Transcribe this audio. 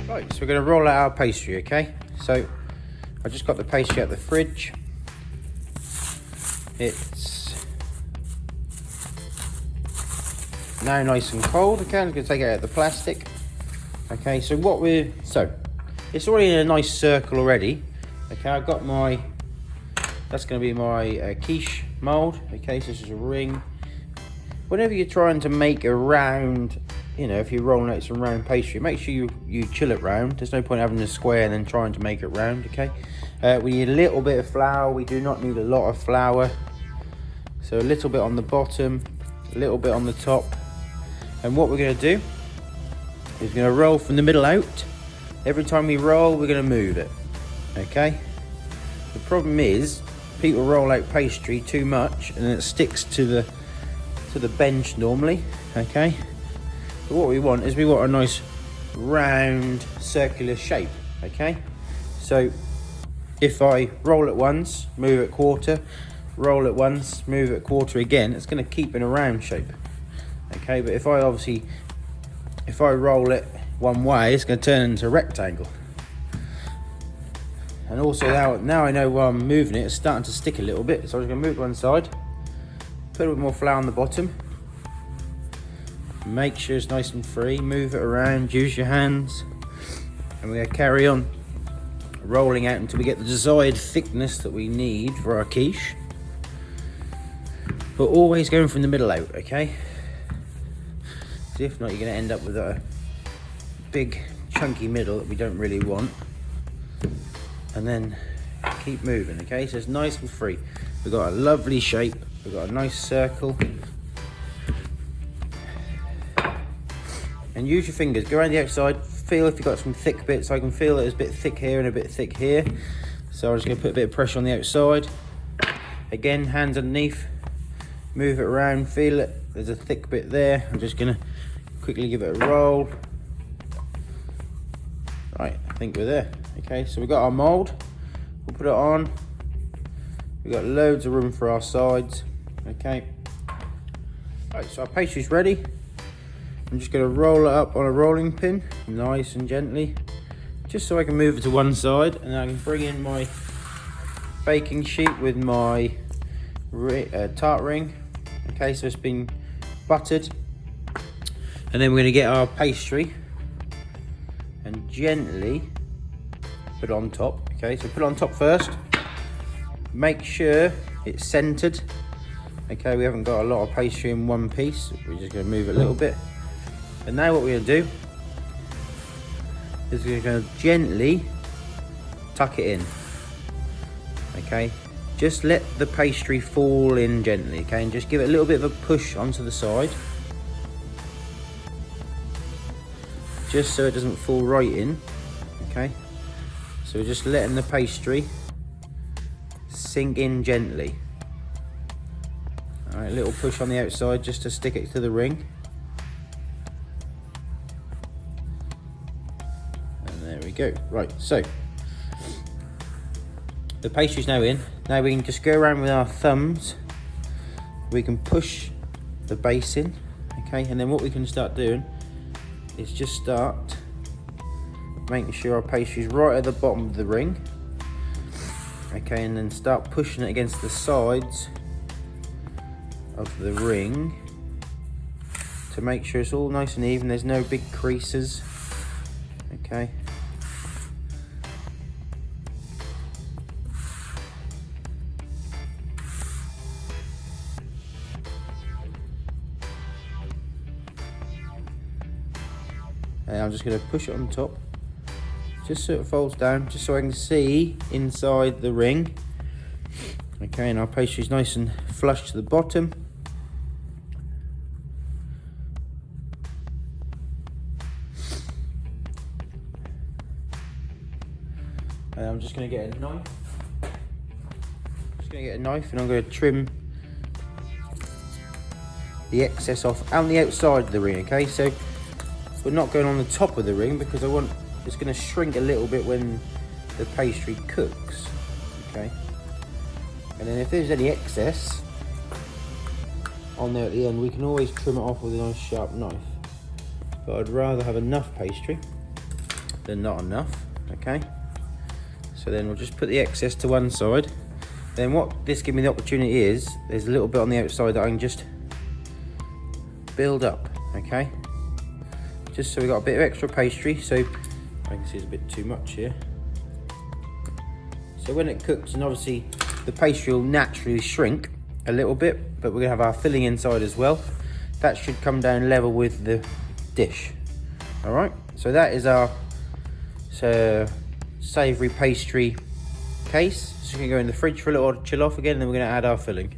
Right, so we're going to roll out our pastry, okay? So I just got the pastry out of the fridge. It's now nice and cold. Okay, I'm going to take it out of the plastic. Okay, so it's already in a nice circle already. Okay, I've got that's going to be my quiche mold. Okay, so this is a ring. Whenever you're trying to make a round, if you're rolling out some round pastry, make sure you chill it round. There's no point having a square and then trying to make it round, okay? We need a little bit of flour. We do not need a lot of flour. So a little bit on the bottom, a little bit on the top. And what we're going to do is we're going to roll from the middle out. Every time we roll, we're going to move it, okay? The problem is, people roll out pastry too much and it sticks to the bench normally, okay? But what we want is a nice round circular shape, okay? So if I roll it once, move it quarter, roll it once, move it quarter again, it's going to keep in a round shape, okay? But if I roll it one way, it's going to turn into a rectangle. And also now I know while I'm moving it, it's starting to stick a little bit, so I'm just going to move it one side, put a bit more flour on the bottom, make sure it's nice and free, move it around, use your hands, and we're going to carry on rolling out until we get the desired thickness that we need for our quiche, but always going from the middle out, okay? So if not, you're going to end up with a big chunky middle that we don't really want, and then keep moving, okay? So it's nice and free. We've got a lovely shape, we've got a nice circle. And use your fingers, go around the outside, feel if you've got some thick bits. I can feel that there's a bit thick here and a bit thick here. So I'm just going to put a bit of pressure on the outside. Again, hands underneath, move it around, feel it, there's a thick bit there. I'm just going to quickly give it a roll. Right, I think we're there. Okay, so we've got our mould, we'll put it on. We've got loads of room for our sides, okay. Right, so our pastry's ready. I'm just going to roll it up on a rolling pin, nice and gently, just so I can move it to one side, and then I can bring in my baking sheet with my tart ring. Okay, so it's been buttered, and then we're going to get our pastry and gently put it on top. Okay, so put it on top first. Make sure it's centered. Okay, we haven't got a lot of pastry in one piece. We're just going to move it a little bit. And now what we're going to do is we're going to gently tuck it in. Okay, just let the pastry fall in gently, okay, and just give it a little bit of a push onto the side, just so it doesn't fall right in. Okay, so we're just letting the pastry sink in gently. All right, a little push on the outside just to stick it to the ring. There we go. Right, so the pastry's now in. Now we can just go around with our thumbs. We can push the base in, okay, and then what we can start doing is just start making sure our pastry's right at the bottom of the ring, okay, and then start pushing it against the sides of the ring to make sure it's all nice and even. There's no big creases, okay. And I'm just going to push it on top, just so it folds down, just so I can see inside the ring. Okay, and our pastry is nice and flush to the bottom. And I'm just going to get a knife. And I'm going to trim the excess off on the outside of the ring. Okay, so we're not going on the top of the ring because it's going to shrink a little bit when the pastry cooks. Okay, and then if there's any excess on there at the end, we can always trim it off with a nice sharp knife. But I'd rather have enough pastry than not enough, okay? So then we'll just put the excess to one side. Then what this gives me the opportunity is, there's a little bit on the outside that I can just build up, okay? Just so we got a bit of extra pastry, so I can see there's a bit too much here. So when it cooks, and obviously the pastry will naturally shrink a little bit, but we're gonna have our filling inside as well. That should come down level with the dish. All right, so that is our savoury pastry case. It's gonna go in the fridge for a little while to chill off again, and then we're gonna add our filling.